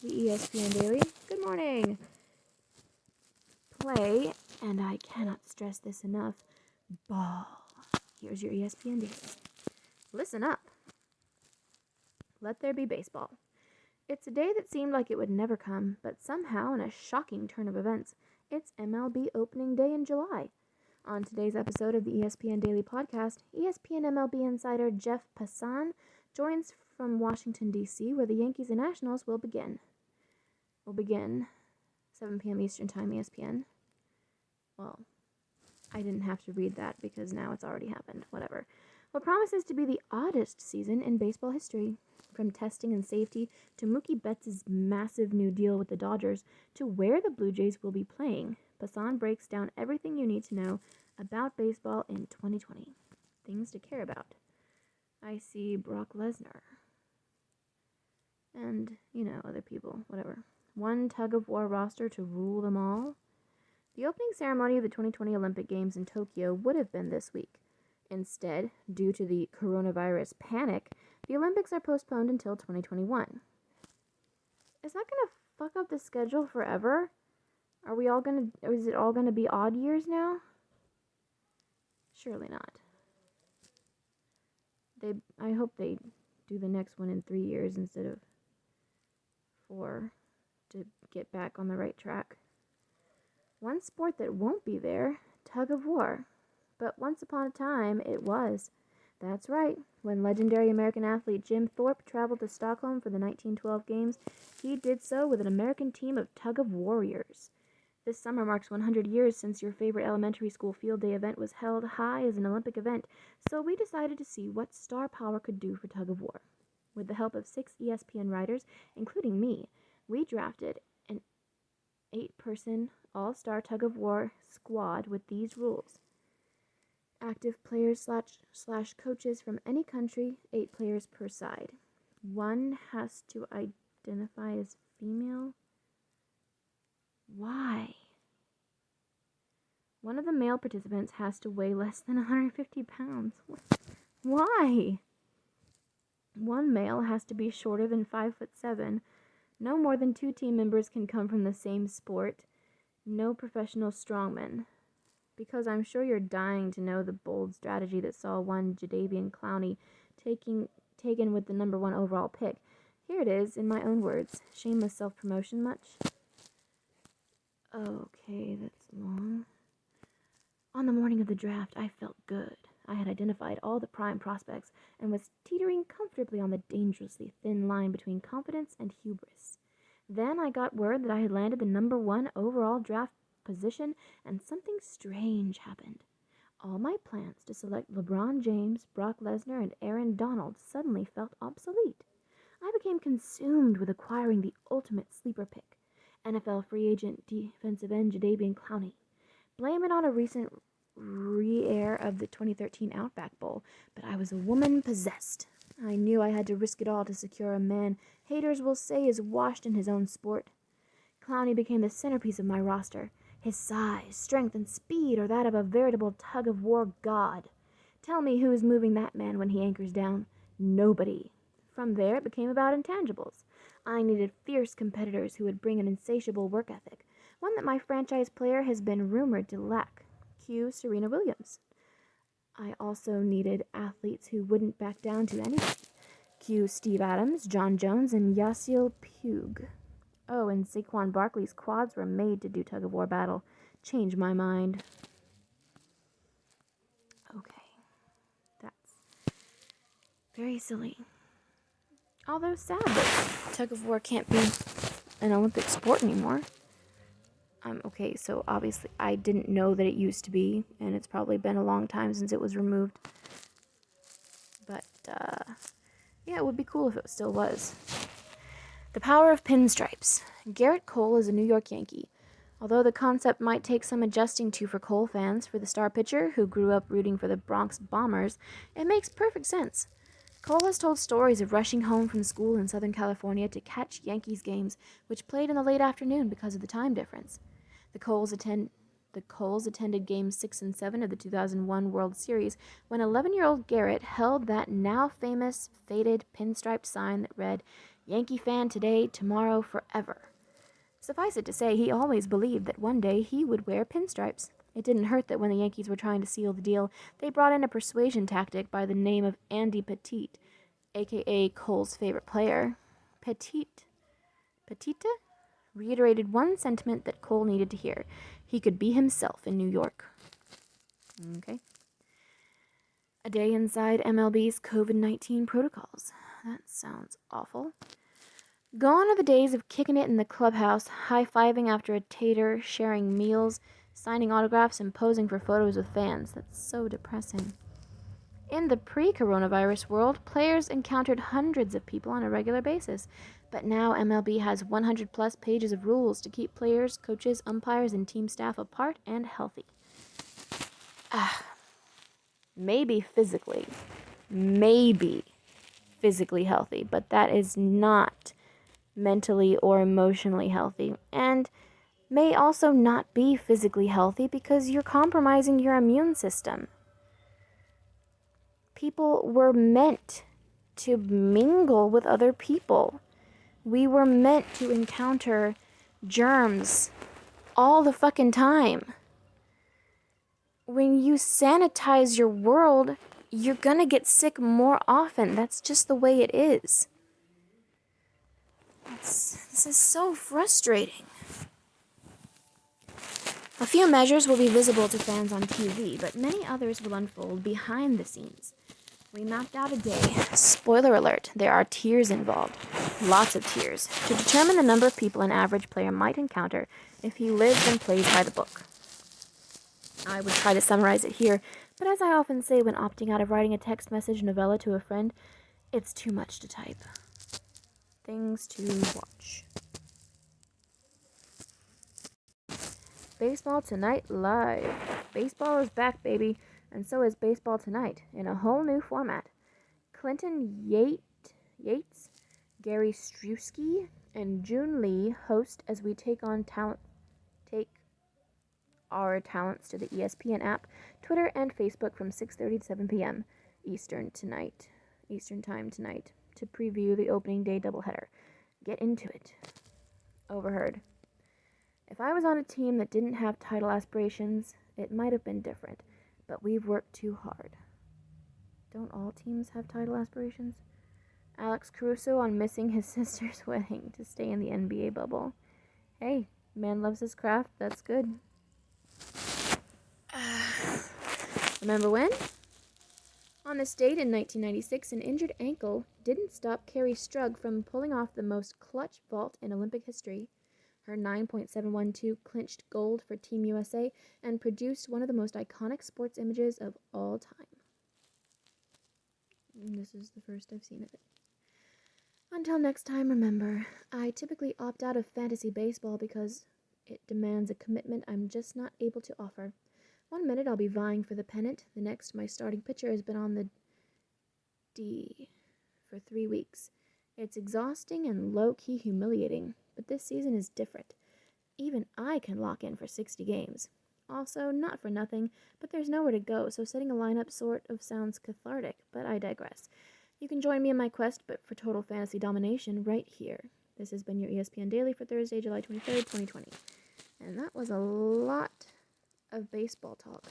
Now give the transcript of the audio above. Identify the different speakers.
Speaker 1: The ESPN Daily. Good morning. Play, and I cannot stress this enough, ball. Here's your ESPN Daily. Listen up. Let there be baseball. It's a day that seemed like it would never come, but somehow, in a shocking turn of events, it's MLB opening day in July. On today's episode of the ESPN Daily Podcast, ESPN MLB insider Jeff Passan joins from Washington, D.C., where the Yankees and Nationals will begin. 7 p.m. Eastern Time, ESPN. Well, I didn't have to read that because now it's already happened. Whatever. What promises to be the oddest season in baseball history. From testing and safety to Mookie Betts' massive new deal with the Dodgers to where the Blue Jays will be playing, Passan breaks down everything you need to know about baseball in 2020. Things to care about. I see Brock Lesnar. And, other people. Whatever. One tug-of-war roster to rule them all. The opening ceremony of the 2020 Olympic Games in Tokyo would have been this week. Instead, due to the coronavirus panic, the Olympics are postponed until 2021. Is that going to fuck up the schedule forever? Is it all gonna be odd years now? Surely not. I hope they do the next one in 3 years instead of 4 to get back on the right track. One sport that won't be there, tug-of-war. But once upon a time, it was. That's right. When legendary American athlete Jim Thorpe traveled to Stockholm for the 1912 Games, he did so with an American team of tug-of-warriors. This summer marks 100 years since your favorite elementary school field day event was held high as an Olympic event, so we decided to see what star power could do for tug-of-war. With the help of 6 ESPN writers, including me, we drafted an 8-person all-star tug-of-war squad with these rules. Active players slash coaches from any country, 8 players per side. One has to identify as female. Why? One of the male participants has to weigh less than 150 pounds. Why? One male has to be shorter than 5'7". No more than 2 team members can come from the same sport. No professional strongmen. Because I'm sure you're dying to know the bold strategy that saw one Jadeveon Clowney taken with the number 1 overall pick. Here it is, in my own words. Shameless self-promotion much? Okay, that's long. On the morning of the draft, I felt good. I had identified all the prime prospects and was teetering comfortably on the dangerously thin line between confidence and hubris. Then I got word that I had landed the number 1 overall draft position, and something strange happened. All my plans to select LeBron James, Brock Lesnar, and Aaron Donald suddenly felt obsolete. I became consumed with acquiring the ultimate sleeper pick, NFL free agent defensive end Jadeveon Clowney. Blame it on a recent re-air of the 2013 Outback Bowl, but I was a woman possessed. I knew I had to risk it all to secure a man haters will say is washed in his own sport. Clowney became the centerpiece of my roster. His size, strength, and speed are that of a veritable tug-of-war god. Tell me who is moving that man when he anchors down. Nobody. From there, it became about intangibles. I needed fierce competitors who would bring an insatiable work ethic, one that my franchise player has been rumored to lack. Cue Serena Williams. I also needed athletes who wouldn't back down to anything. Cue Steve Adams, John Jones, and Yasiel Puig. Oh, and Saquon Barkley's quads were made to do tug-of-war battle. Change my mind. Okay. That's very silly. Although sad that tug-of-war can't be an Olympic sport anymore. Okay, so obviously I didn't know that it used to be, and it's probably been a long time since it was removed. But, yeah, it would be cool if it still was. The power of pinstripes. Garrett Cole is a New York Yankee. Although the concept might take some adjusting to for Cole fans, for the star pitcher, who grew up rooting for the Bronx Bombers, it makes perfect sense. Cole has told stories of rushing home from school in Southern California to catch Yankees games, which played in the late afternoon because of the time difference. The Coles attended Games 6 and 7 of the 2001 World Series when 11-year-old Garrett held that now famous faded pinstriped sign that read, Yankee fan today, tomorrow, forever. Suffice it to say, he always believed that one day he would wear pinstripes. It didn't hurt that when the Yankees were trying to seal the deal, they brought in a persuasion tactic by the name of Andy Pettitte, aka Cole's favorite player. Pettitte reiterated one sentiment that Cole needed to hear. He could be himself in New York. Okay. A day inside MLB's COVID-19 protocols. That sounds awful. Gone are the days of kicking it in the clubhouse, high-fiving after a tater, sharing meals, signing autographs, and posing for photos with fans. That's so depressing. In the pre-coronavirus world, players encountered hundreds of people on a regular basis. But now MLB has 100-plus pages of rules to keep players, coaches, umpires, and team staff apart and healthy. Maybe physically healthy, but that is not mentally or emotionally healthy, and may also not be physically healthy because you're compromising your immune system. People were meant to mingle with other people. We were meant to encounter germs all the fucking time. When you sanitize your world, you're gonna get sick more often. That's just the way it is. This is so frustrating. A few measures will be visible to fans on TV, but many others will unfold behind the scenes. We mapped out a day. Spoiler alert, there are tiers involved. Lots of tiers. To determine the number of people an average player might encounter if he lives and plays by the book. I would try to summarize it here, but as I often say when opting out of writing a text message novella to a friend, it's too much to type. Things to watch. Baseball Tonight Live. Baseball is back, baby, and so is Baseball Tonight in a whole new format. Clinton Yates, Gary Strewski, and June Lee host as we take our talents to the ESPN app, Twitter, and Facebook from 6:30 to 7 p.m. Eastern Time tonight, to preview the opening day doubleheader. Get into it. Overheard. If I was on a team that didn't have title aspirations, it might have been different, but we've worked too hard. Don't all teams have title aspirations? Alex Caruso on missing his sister's wedding to stay in the NBA bubble. Hey, man loves his craft, that's good. Remember when? On this date in 1996, an injured ankle didn't stop Carrie Strug from pulling off the most clutch vault in Olympic history. Her 9.712 clinched gold for Team USA and produced one of the most iconic sports images of all time. This is the first I've seen of it. Until next time, remember, I typically opt out of fantasy baseball because it demands a commitment I'm just not able to offer. 1 minute I'll be vying for the pennant, the next my starting pitcher has been on the D for 3 weeks. It's exhausting and low-key humiliating, but this season is different. Even I can lock in for 60 games. Also, not for nothing, but there's nowhere to go, so setting a lineup sort of sounds cathartic, but I digress. You can join me in my quest but for total fantasy domination right here. This has been your ESPN Daily for Thursday, July 23rd, 2020. And that was a lot of baseball talk.